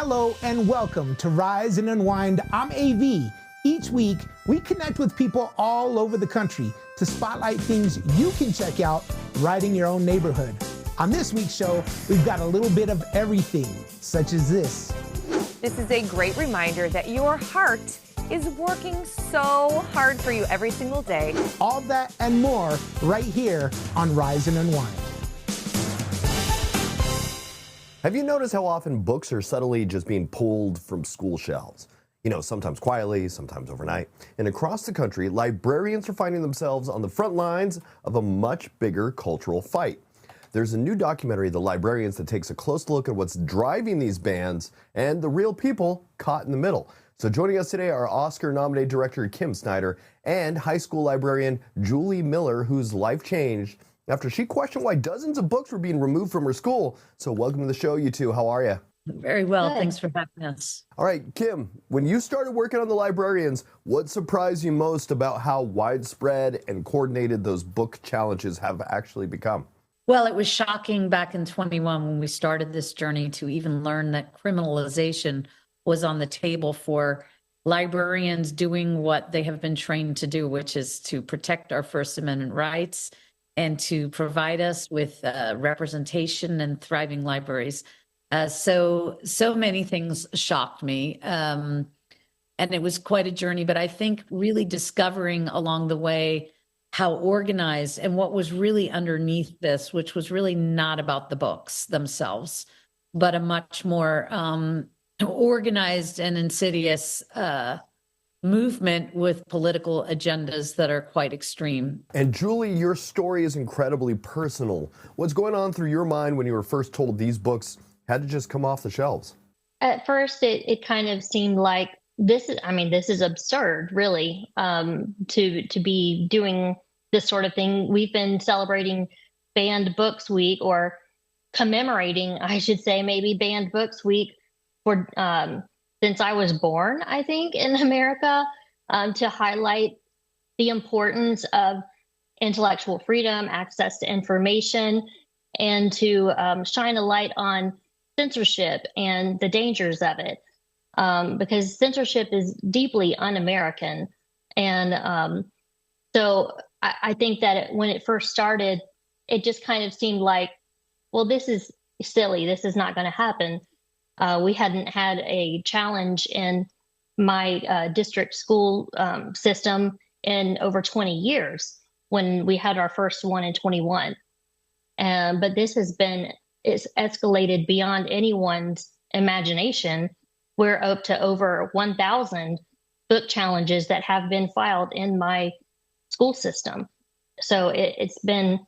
Hello and welcome to Rise and Unwind. I'm AV. Each week, we connect with people all over the country to spotlight things you can check out right in your own neighborhood. On this week's show, we've got a little bit of everything, such as this. This is a great reminder that your heart is working so hard for you every single day. All that and more right here on Rise and Unwind. Have you noticed how often books are suddenly just being pulled from school shelves? You know, sometimes quietly, sometimes overnight. And across the country, librarians are finding themselves on the front lines of a much bigger cultural fight. There's a new documentary, The Librarians, that takes a close look at what's driving these bans and the real people caught in the middle. So joining us today are Oscar-nominated director Kim Snyder and high school librarian Julie Miller, whose life changed after she questioned why dozens of books were being removed from her school. So welcome to the show, you two. How are you? Very well. Good. Thanks for having us. All right, Kim, when you started working on The Librarians, what surprised you most about how widespread and coordinated those book challenges have actually become? Well, it was shocking back in 21 when we started this journey to even learn that criminalization was on the table for librarians doing what they have been trained to do, which is to protect our First Amendment rights and to provide us with representation and thriving libraries. So many things shocked me. And it was quite a journey, but I think really discovering along the way how organized and what was really underneath this, which was really not about the books themselves, but a much more organized and insidious movement with political agendas that are quite extreme. And Julie, your story is incredibly personal. What's going on through your mind when you were first told these books had to just come off the shelves? At first, it kind of seemed like this is absurd, really, to be doing this sort of thing. We've been celebrating Banned Books Week, or commemorating, I should say, maybe Banned Books Week for since I was born, I think, in America, to highlight the importance of intellectual freedom, access to information, and to shine a light on censorship and the dangers of it, because censorship is deeply un-American. And so I think that when it first started, it just kind of seemed like, well, this is silly. This is not going to happen. We hadn't had a challenge in my district school system in over 20 years when we had our first one in 21. But this has it's escalated beyond anyone's imagination. We're up to over 1,000 book challenges that have been filed in my school system. So it's been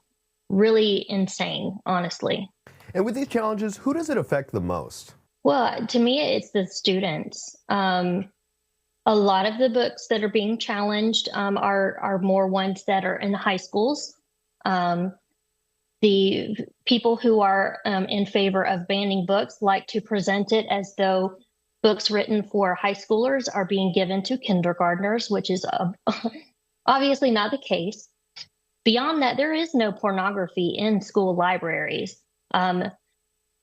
really insane, honestly. And with these challenges, who does it affect the most? Well, to me, it's the students. A lot of the books that are being challenged are more ones that are in high schools. The people who are in favor of banning books like to present it as though books written for high schoolers are being given to kindergartners, which is obviously not the case. Beyond that, there is no pornography in school libraries.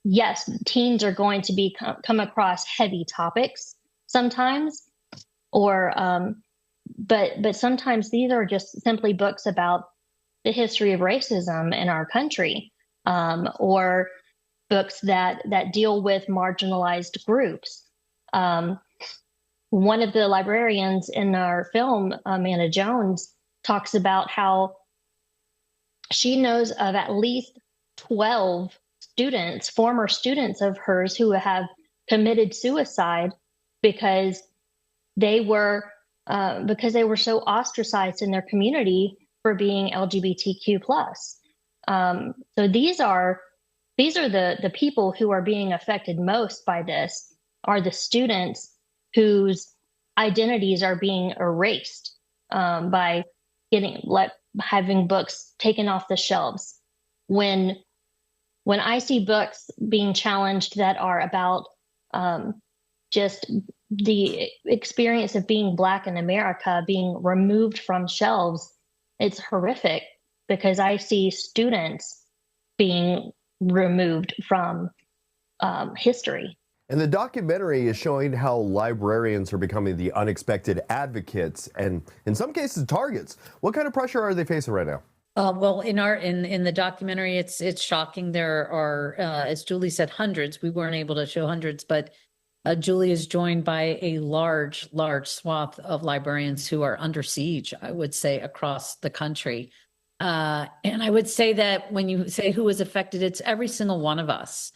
Yes, teens are going to come across heavy topics sometimes, but sometimes these are just simply books about the history of racism in our country, or books that deal with marginalized groups. One of the librarians in our film, Amanda Jones, talks about how she knows of at least 12 students, former students of hers, who have committed suicide because they were so ostracized in their community for being LGBTQ+. So these are the people who are being affected most by this, are the students whose identities are being erased by having books taken off the shelves. When I see books being challenged that are about just the experience of being Black in America being removed from shelves, it's horrific, because I see students being removed from history. And the documentary is showing how librarians are becoming the unexpected advocates and, in some cases, targets. What kind of pressure are they facing right now? Well, in the documentary, it's shocking. There are, as Julie said, hundreds. We weren't able to show hundreds, but Julie is joined by a large swath of librarians who are under siege, I would say, across the country. And I would say that when you say who is affected, it's every single one of us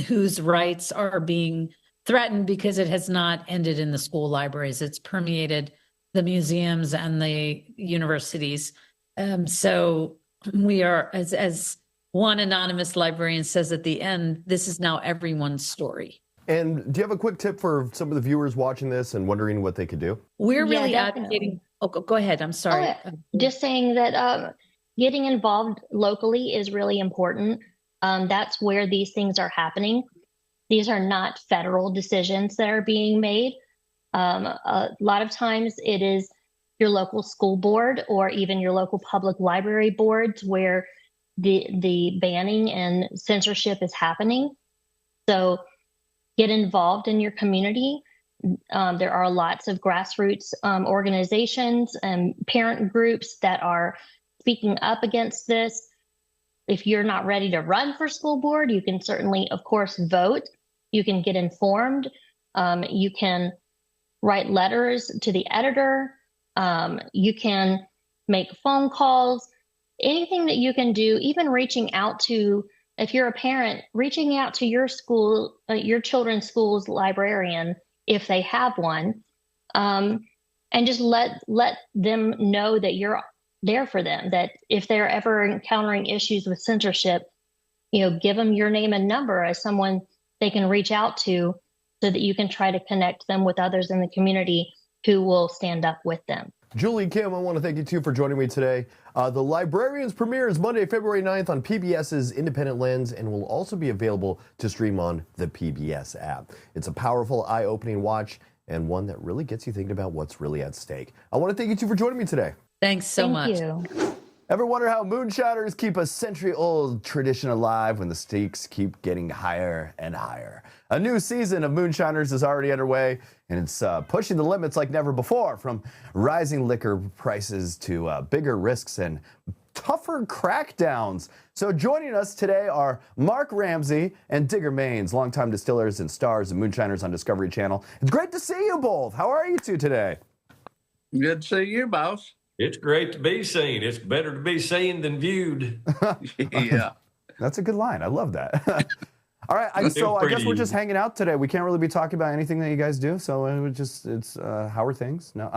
whose rights are being threatened because it has not ended in the school libraries. It's permeated the museums and the universities. So we are, as one anonymous librarian says at the end, this is now everyone's story. And do you have a quick tip for some of the viewers watching this and wondering what they could do? We're really definitely. advocating. Oh, go ahead. I'm sorry. Just saying that getting involved locally is really important. That's where these things are happening. These are not federal decisions that are being made. A lot of times it is your local school board or even your local public library boards where the banning and censorship is happening. So get involved in your community. There are lots of grassroots organizations and parent groups that are speaking up against this. If you're not ready to run for school board, you can certainly, of course, vote. You can get informed. You can write letters to the editor. You can make phone calls. Anything that you can do, even reaching out to, if you're a parent, reaching out to your school, your children's school's librarian, if they have one, and just let them know that you're there for them, that if they're ever encountering issues with censorship, give them your name and number as someone they can reach out to so that you can try to connect them with others in the community who will stand up with them. Julie, Kim, I want to thank you, too, for joining me today. The Librarians premiere is Monday, February 9th on PBS's Independent Lens and will also be available to stream on the PBS app. It's a powerful, eye-opening watch and one that really gets you thinking about what's really at stake. I want to thank you, too, for joining me today. Thanks so much. Thank you. Ever wonder how moonshiners keep a century-old tradition alive when the stakes keep getting higher and higher? A new season of Moonshiners is already underway, and it's pushing the limits like never before, from rising liquor prices to bigger risks and tougher crackdowns. So joining us today are Mark Ramsey and Digger Maines, longtime distillers and stars of Moonshiners on Discovery Channel. It's great to see you both. How are you two today? Good to see you, boss. It's great to be seen. It's better to be seen than viewed. Yeah. That's a good line. I love that. All right. I guess we're just hanging out today. We can't really be talking about anything that you guys do. So how are things? No.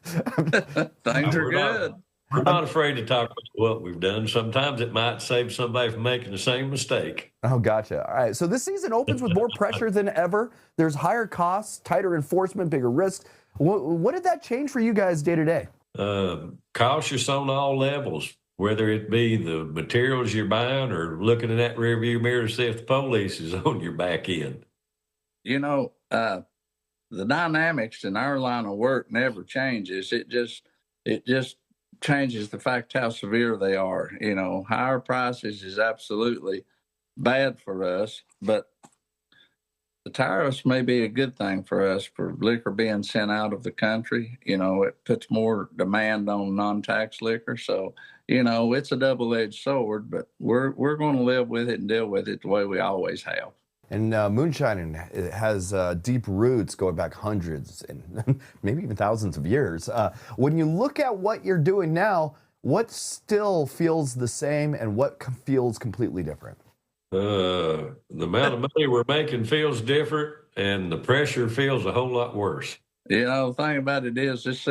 Things are good. We're not afraid to talk about what we've done. Sometimes it might save somebody from making the same mistake. Oh, gotcha. All right. So this season opens with more pressure than ever. There's higher costs, tighter enforcement, bigger risks. What did that change for you guys day to day? Cautious on all levels, whether it be the materials you're buying or looking in that rearview mirror to see if the police is on your back end. The dynamics in our line of work never changes. It just changes the fact how severe they are. Higher prices is absolutely bad for us, but the tariffs may be a good thing for us for liquor being sent out of the country. It puts more demand on non-tax liquor. So, it's a double-edged sword, but we're going to live with it and deal with it the way we always have. And moonshining has deep roots going back hundreds and maybe even thousands of years. When you look at what you're doing now, what still feels the same and what feels completely different? The amount of money we're making feels different, and the pressure feels a whole lot worse. The thing about it is this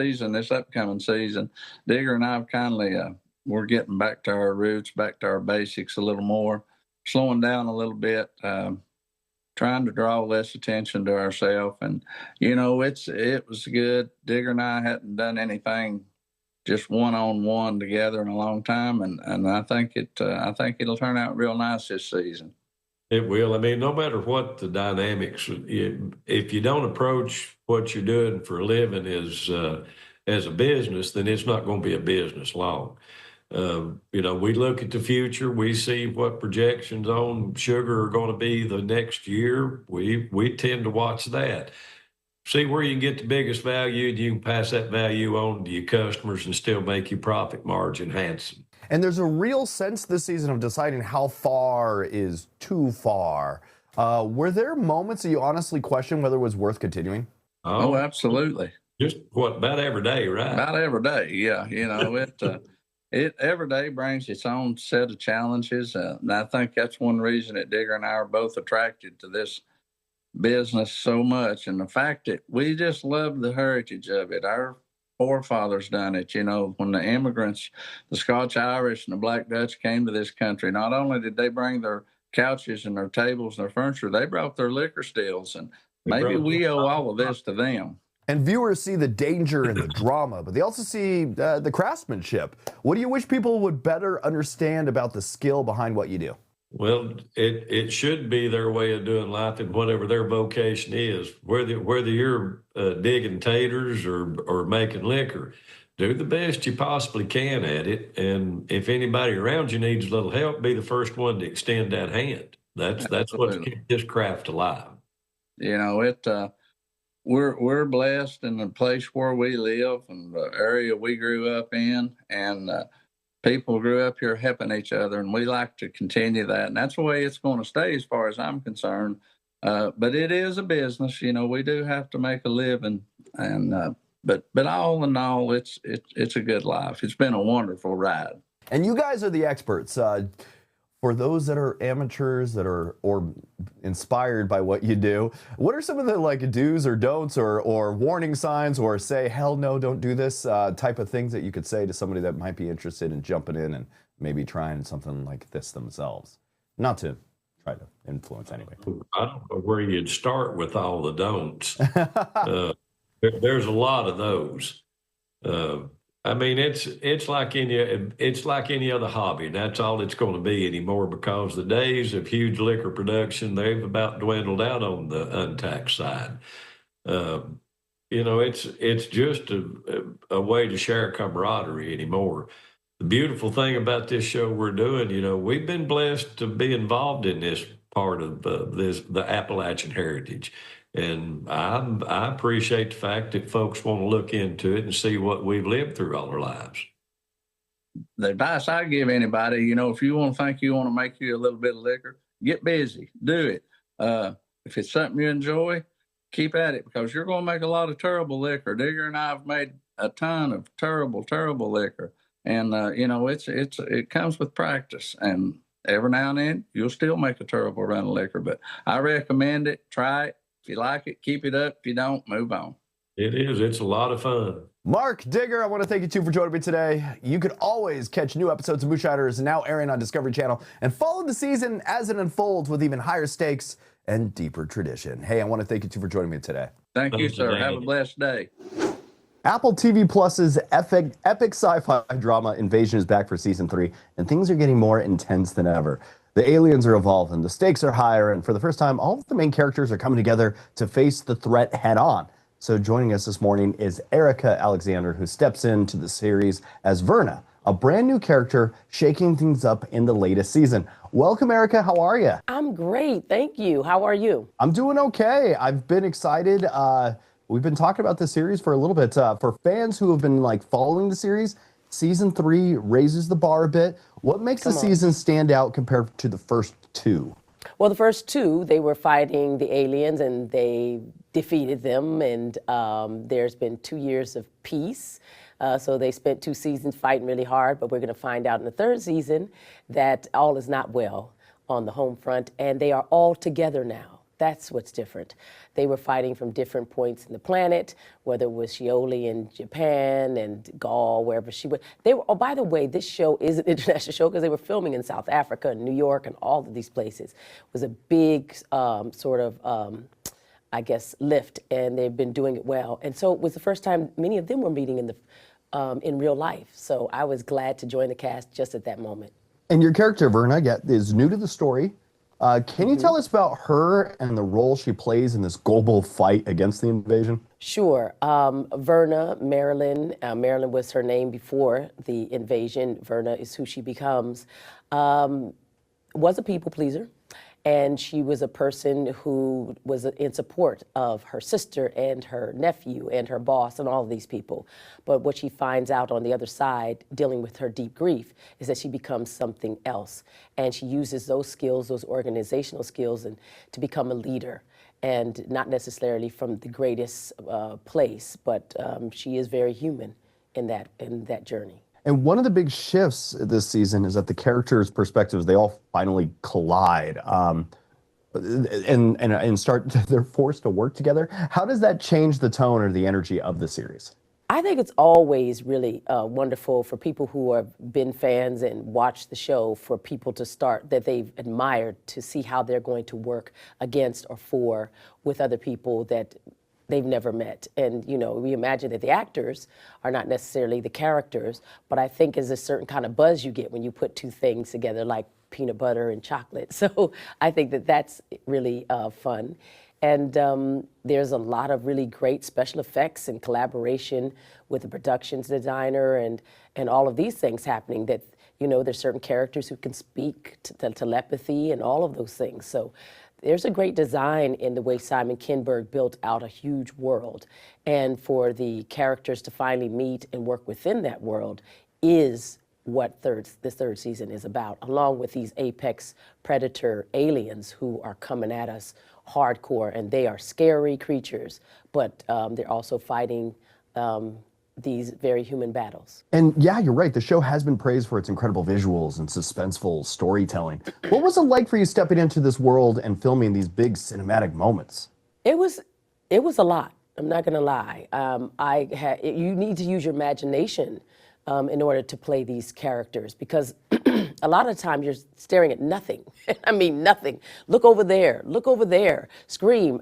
upcoming season, Digger and I have we're getting back to our roots, back to our basics a little more, slowing down a little bit, trying to draw less attention to ourselves. And, it was good. Digger and I hadn't done anything just one-on-one together in a long time, and I think it'll turn out real nice this season. It will. I mean, no matter what the dynamics, if you don't approach what you're doing for a living as a business, then it's not going to be a business long. We look at the future. We see what projections on sugar are going to be the next year. We tend to watch that. See where you can get the biggest value, and you can pass that value on to your customers and still make your profit margin handsome. And there's a real sense this season of deciding how far is too far. Were there moments that you honestly questioned whether it was worth continuing? Oh, absolutely. Just about every day, right? About every day, yeah. It every day brings its own set of challenges, and I think that's one reason that Digger and I are both attracted to this business so much, and the fact that we just love the heritage of it. Our forefathers done it. When the immigrants, the Scotch Irish and the Black Dutch came to this country, not only did they bring their couches and their tables and their furniture, they brought their liquor stills, and maybe we owe all of this to them. And viewers see the danger and the drama, but they also see the craftsmanship. What do you wish people would better understand about the skill behind what you do? Well, it should be their way of doing life in whatever their vocation is. Whether you're digging taters or making liquor, do the best you possibly can at it. And if anybody around you needs a little help, be the first one to extend that hand. That's what's kept this craft alive. We're blessed in the place where we live and the area we grew up in, and people grew up here helping each other, and we like to continue that. And that's the way it's going to stay as far as I'm concerned. But it is a business. We do have to make a living. And but all in all, it's a good life. It's been a wonderful ride. And you guys are the experts. For those that are amateurs or inspired by what you do, what are some of the do's or don'ts or warning signs or say, hell no, don't do this type of things that you could say to somebody that might be interested in jumping in and maybe trying something like this themselves? Not to try to influence anybody. I don't know where you'd start with all the don'ts. There's a lot of those. It's like any other hobby. That's all it's going to be anymore, because the days of huge liquor production, they've about dwindled out on the untaxed side. It's just a way to share camaraderie anymore. The beautiful thing about this show we're doing, we've been blessed to be involved in this part of the Appalachian heritage. And I appreciate the fact that folks want to look into it and see what we've lived through all our lives. The advice I give anybody, if you want to make you a little bit of liquor, get busy, do it. If it's something you enjoy, keep at it, because you're going to make a lot of terrible liquor. Digger and I have made a ton of terrible, terrible liquor. And, it comes with practice. And every now and then, you'll still make a terrible run of liquor. But I recommend it. Try it. If you like it, keep it up. If you don't, move on. It is. It's a lot of fun. Mark Digger, I want to thank you too for joining me today. You can always catch new episodes of Moonshiners now airing on Discovery Channel, and follow the season as it unfolds with even higher stakes and deeper tradition. Hey, I want to thank you too for joining me today. Thank you, sir. Have a blessed day. Apple TV Plus's epic sci-fi drama Invasion is back for season 3, and things are getting more intense than ever. The aliens are evolving, the stakes are higher, and for the first time, all of the main characters are coming together to face the threat head on. So joining us this morning is Erica Alexander, who steps into the series as Verna, a brand new character shaking things up in the latest season. Welcome, Erica. How are you? I'm great. Thank you. How are you? I'm doing okay. I've been excited. We've been talking about this series for a little bit. For fans who have been following the series, season 3 raises the bar a bit. What makes the season stand out compared to the first 2? Well, the first 2, they were fighting the aliens and they defeated them. And there's been 2 years of peace. So they spent 2 seasons fighting really hard. But we're going to find out in the 3rd season that all is not well on the home front. And they are all together now. That's what's different. They were fighting from different points in the planet, whether it was Shioli in Japan and Gaul, wherever she went. They were. Oh, by the way, this show is an international show because they were filming in South Africa and New York and all of these places. It was a big lift, and they've been doing it well. And so it was the first time many of them were meeting in real life. So I was glad to join the cast just at that moment. And your character, Verna, is new to the story. Can you tell us about her and the role she plays in this global fight against the invasion? Sure. Verna, Marilyn, Marilyn was her name before the invasion. Verna is who she becomes. Was a people pleaser. And she was a person who was in support of her sister and her nephew and her boss and all of these people. But what she finds out on the other side, dealing with her deep grief, is that she becomes something else. And she uses those skills, those organizational skills, and to become a leader. And not necessarily from the greatest place, but she is very human in that journey. And one of the big shifts this season is that the characters' perspectives, they all finally collide and start, they're forced to work together. How does that change the tone or the energy of the series? I think it's always really wonderful for people who have been fans and watched the show, for people to start that they've admired, to see how they're going to work against or for with other people that they've never met. And, you know, we imagine that the actors are not necessarily the characters, but I think there's a certain kind of buzz you get when you put two things together, like peanut butter and chocolate. So I think that that's really fun. And there's a lot of really great special effects and collaboration with the productions designer and all of these things happening, that, you know, there's certain characters who can speak to telepathy and all of those things. So there's a great design in the way Simon Kinberg built out a huge world. And for the characters to finally meet and work within that world is what this third season is about, along with these apex predator aliens who are coming at us hardcore. And they are scary creatures, but they're also fighting these very human battles. And yeah, you're right. The show has been praised for its incredible visuals and suspenseful storytelling. What was it like for you stepping into this world and filming these big cinematic moments? It was a lot. I'm not gonna lie. You need to use your imagination in order to play these characters, because a lot of times you're staring at nothing. I mean, nothing. Look over there, scream,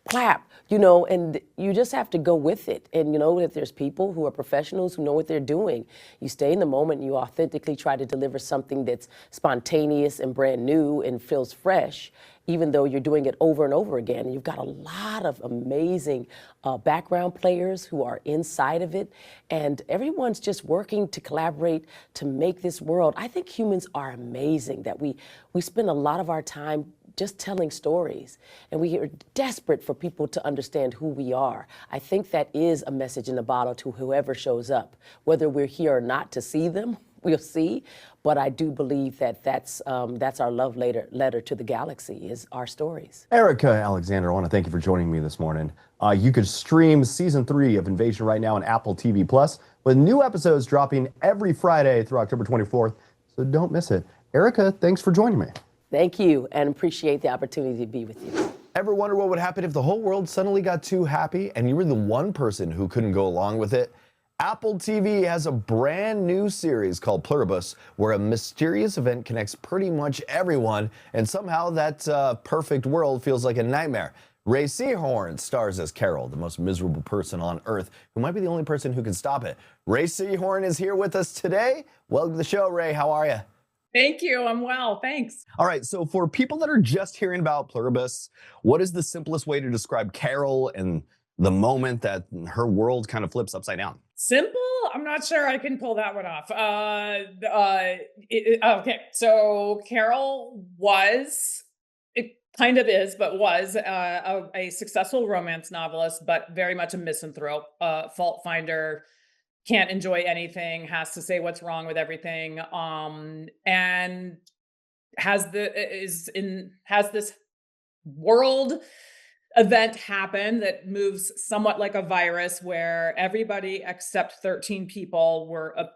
clap, you know, and you just have to go with it. And you know that there's people who are professionals who know what they're doing. You stay in the moment, you authentically try to deliver something that's spontaneous and brand new and feels fresh, even though you're doing it over and over again. And you've got a lot of amazing background players who are inside of it, and everyone's just working to collaborate to make this world. I think humans are amazing, that we spend a lot of our time just telling stories, and we are desperate for people to understand who we are. I think that is a message in the bottle to whoever shows up, whether we're here or not to see them. We'll see, but I do believe that that's our love letter to the galaxy, is our stories. Erica Alexander, I want to thank you for joining me this morning. You could stream season 3 of Invasion right now on Apple TV Plus, with new episodes dropping every Friday through October 24th, so don't miss it. Erica, thanks for joining me. Thank you, and appreciate the opportunity to be with you. Ever wonder what would happen if the whole world suddenly got too happy and you were the one person who couldn't go along with it? Apple TV has a brand new series called Pluribus, where a mysterious event connects pretty much everyone, and somehow that perfect world feels like a nightmare. Rhea Seehorn stars as Carol, the most miserable person on Earth, who might be the only person who can stop it. Rhea Seehorn is here with us today. Welcome to the show, Rhea. How are you? Thank you. I'm well. Thanks. All right. So for people that are just hearing about Pluribus, what is the simplest way to describe Carol and the moment that her world kind of flips upside down? Simple? I'm not sure I can pull that one off. Okay. So Carol it kind of is, but was a successful romance novelist, but very much a misanthrope, fault finder, can't enjoy anything, has to say what's wrong with everything, and has this world event happen that moves somewhat like a virus, where everybody except 13 people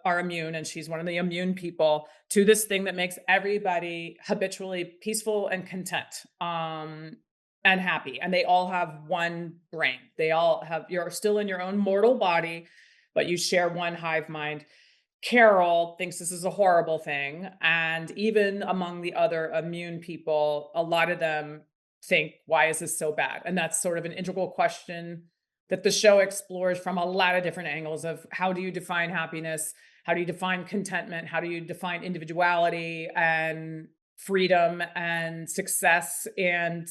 are immune, and she's one of the immune people to this thing that makes everybody habitually peaceful and content and happy. And they all have one brain. You're still in your own mortal body, but you share one hive mind. Carol thinks this is a horrible thing. And even among the other immune people, a lot of them think, why is this so bad? And that's sort of an integral question that the show explores from a lot of different angles of how do you define happiness? How do you define contentment? How do you define individuality? And freedom and success and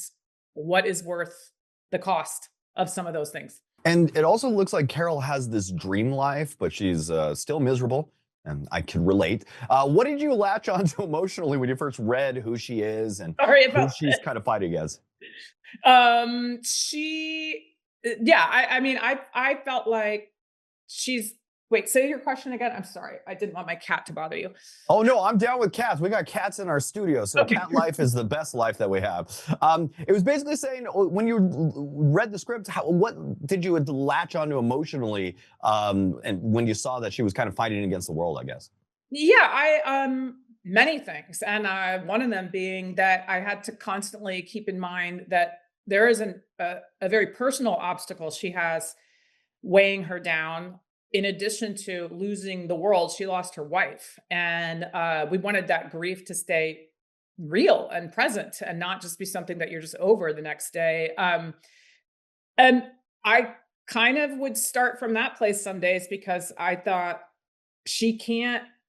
what is worth the cost of some of those things. And it also looks like Carol has this dream life, but she's still miserable. And I can relate. What did you latch onto emotionally when you first read who she is and who she's kind of fighting against? I felt like wait, say your question again. I'm sorry. I didn't want my cat to bother you. Oh, no, I'm down with cats. We got cats in our studio, so cat life is the best life that we have. It was basically saying when you read the script, what did you latch onto emotionally and when you saw that she was kind of fighting against the world, I guess? Yeah, many things. And one of them being that I had to constantly keep in mind that there is a very personal obstacle she has weighing her down. In addition to losing the world, she lost her wife. And we wanted that grief to stay real and present and not just be something that you're just over the next day. And I kind of would start from that place some days because I thought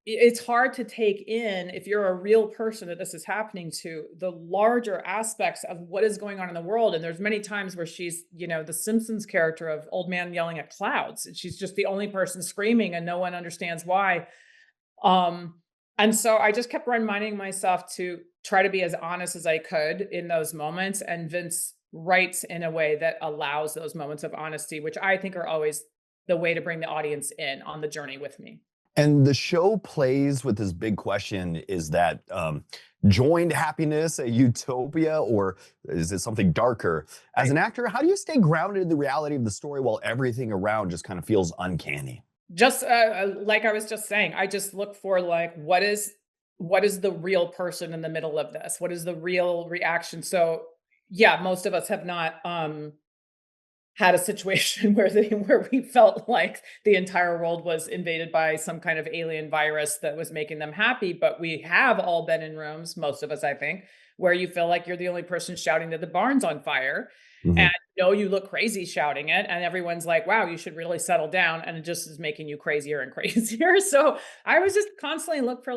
it's hard to take in, if you're a real person that this is happening to, the larger aspects of what is going on in the world. And there's many times where she's, the Simpsons character of old man yelling at clouds. And she's just the only person screaming and no one understands why. And so I just kept reminding myself to try to be as honest as I could in those moments. And Vince writes in a way that allows those moments of honesty, which I think are always the way to bring the audience in on the journey with me. And the show plays with this big question, is that joined happiness a utopia, or is it something darker? As an actor, how do you stay grounded in the reality of the story while everything around just kind of feels uncanny? Just like I was just saying, I just look for what is the real person in the middle of this? What is the real reaction? So yeah, most of us have not had a situation where we felt like the entire world was invaded by some kind of alien virus that was making them happy. But we have all been in rooms, most of us, I think, where you feel like you're the only person shouting that the barn's on fire. Mm-hmm. And you look crazy shouting it. And everyone's like, wow, you should really settle down. And it just is making you crazier and crazier. So I was just constantly look for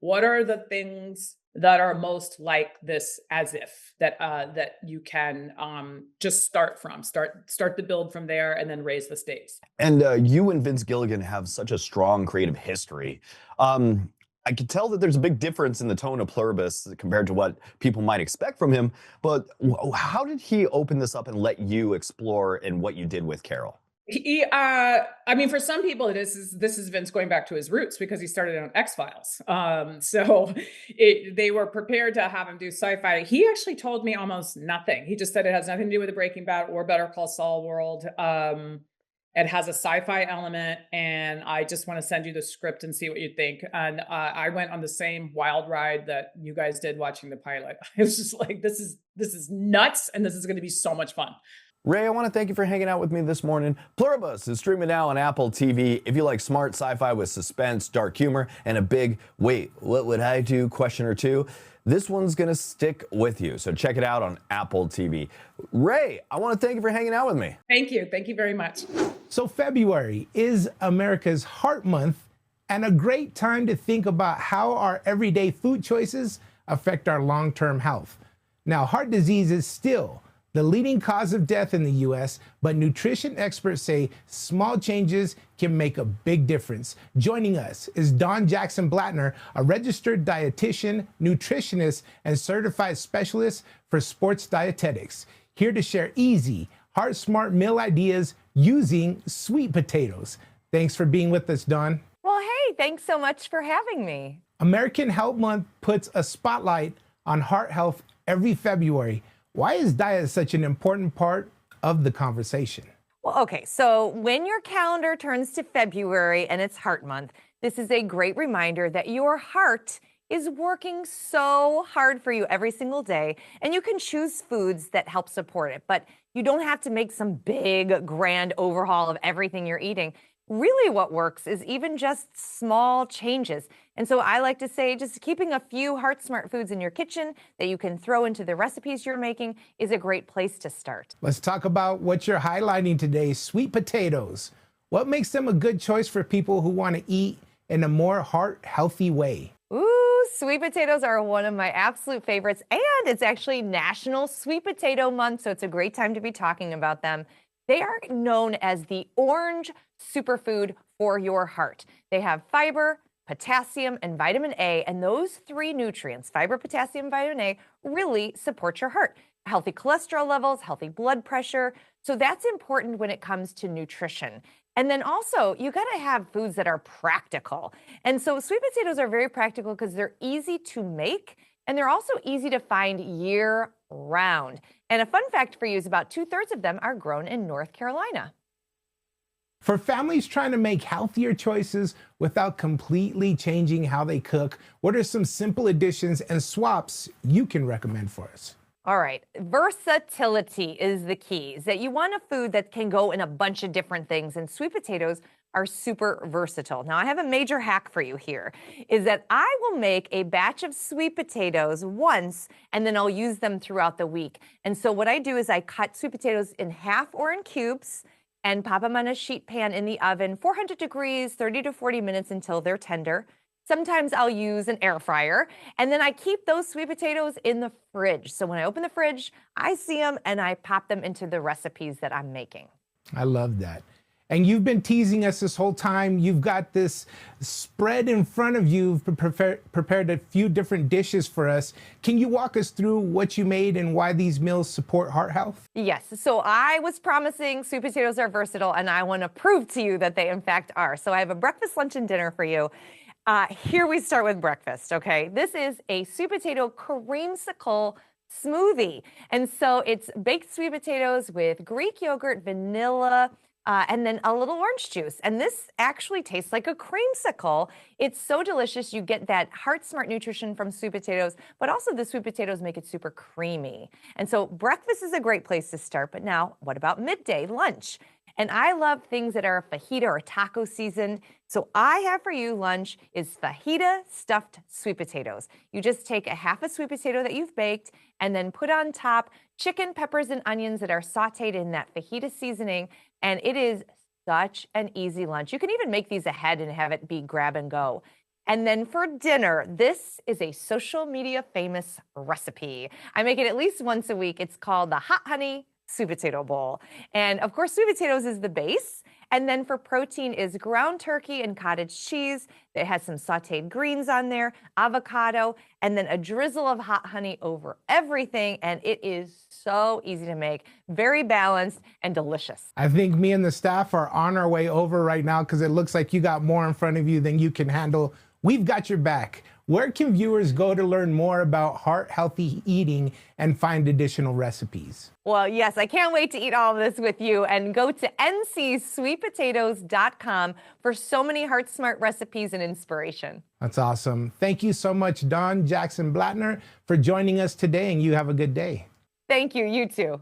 what are the things that are most like this, as if that you can just start the build from there and then raise the stakes. And you and Vince Gilligan have such a strong creative history. I could tell that there's a big difference in the tone of Pluribus compared to what people might expect from him. But how did he open this up and let you explore in what you did with Carol? For some people, this is Vince going back to his roots because he started on X-Files. So they were prepared to have him do sci-fi. He actually told me almost nothing. He just said it has nothing to do with the Breaking Bad or Better Call Saul world. It has a sci-fi element, and I just want to send you the script and see what you think. And I went on the same wild ride that you guys did watching the pilot. I was just like, this is nuts, and this is going to be so much fun. Ray, I want to thank you for hanging out with me this morning. Pluribus is streaming now on Apple TV. If you like smart sci-fi with suspense, dark humor, and a big, wait, what would I do question or two, this one's going to stick with you. So check it out on Apple TV. Ray, I want to thank you for hanging out with me. Thank you. Thank you very much. So February is America's Heart Month, and a great time to think about how our everyday food choices affect our long-term health. Now, heart disease is still the leading cause of death in the U.S., but nutrition experts say small changes can make a big difference. Joining us is Dawn Jackson Blatner, a registered dietitian, nutritionist, and certified specialist for sports dietetics, here to share easy, heart-smart meal ideas using sweet potatoes. Thanks for being with us, Dawn. Well, hey, thanks so much for having me. American Health Month puts a spotlight on heart health every February. Why is diet such an important part of the conversation? Well, okay, so when your calendar turns to February and it's Heart Month, this is a great reminder that your heart is working so hard for you every single day, and you can choose foods that help support it, but you don't have to make some big, grand overhaul of everything you're eating. Really what works is even just small changes. And so I like to say just keeping a few heart smart foods in your kitchen that you can throw into the recipes you're making is a great place to start. Let's talk about what you're highlighting today, sweet potatoes. What makes them a good choice for people who want to eat in a more heart healthy way? Ooh, sweet potatoes are one of my absolute favorites, and it's actually National Sweet Potato Month, so it's a great time to be talking about them. They are known as the orange superfood for your heart. They have fiber, potassium, and vitamin A, and those three nutrients, fiber, potassium, vitamin A, really support your heart. Healthy cholesterol levels, healthy blood pressure. So that's important when it comes to nutrition. And then also, you got to have foods that are practical. And so sweet potatoes are very practical because they're easy to make, and they're also easy to find year round. And a fun fact for you is about 2/3 of them are grown in North Carolina. For families trying to make healthier choices without completely changing how they cook, what are some simple additions and swaps you can recommend for us? All right, versatility is the key. Is that you want a food that can go in a bunch of different things, and sweet potatoes are super versatile. Now, I have a major hack for you here, is that I will make a batch of sweet potatoes once, and then I'll use them throughout the week. And so what I do is I cut sweet potatoes in half or in cubes, and pop them on a sheet pan in the oven, 400 degrees, 30 to 40 minutes until they're tender. Sometimes I'll use an air fryer, and then I keep those sweet potatoes in the fridge. So when I open the fridge, I see them and I pop them into the recipes that I'm making. I love that. And you've been teasing us this whole time. You've got this spread in front of you. You've prepared a few different dishes for us. Can you walk us through what you made and why these meals support heart health? Yes, so I was promising sweet potatoes are versatile, and I want to prove to you that they in fact are. So I have a breakfast, lunch, and dinner for you. Here we start with breakfast, okay? This is a sweet potato creamsicle smoothie. And so it's baked sweet potatoes with Greek yogurt, vanilla, and then a little orange juice. And this actually tastes like a creamsicle. It's so delicious. You get that heart smart nutrition from sweet potatoes, but also the sweet potatoes make it super creamy. And so breakfast is a great place to start. But now, what about midday, lunch? And I love things that are fajita or taco seasoned. So I have for you lunch is fajita stuffed sweet potatoes. You just take a half a sweet potato that you've baked and then put on top chicken, peppers, and onions that are sauteed in that fajita seasoning. And it is such an easy lunch. You can even make these ahead and have it be grab and go. And then for dinner, this is a social media famous recipe. I make it at least once a week. It's called the Hot Honey Sweet Potato Bowl. And of course, sweet potatoes is the base. And then for protein is ground turkey and cottage cheese. It has some sauteed greens on there, avocado, and then a drizzle of hot honey over everything. And it is so easy to make, very balanced and delicious. I think me and the staff are on our way over right now because it looks like you got more in front of you than you can handle. We've got your back. Where can viewers go to learn more about heart-healthy eating and find additional recipes? Well, yes, I can't wait to eat all of this with you. And go to ncsweetpotatoes.com for so many heart-smart recipes and inspiration. That's awesome. Thank you so much, Dawn Jackson Blatner, for joining us today, and you have a good day. Thank you. You too.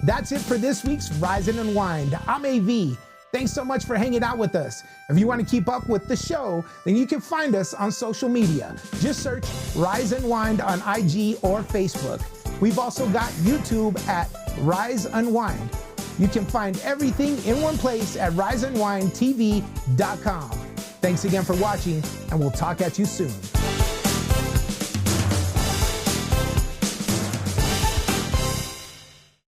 That's it for this week's Rise Unwind. I'm AV. Thanks so much for hanging out with us. If you want to keep up with the show, then you can find us on social media. Just search Rise Unwind on IG or Facebook. We've also got YouTube at Rise Unwind. You can find everything in one place at riseunwindtv.com. Thanks again for watching, and we'll talk at you soon.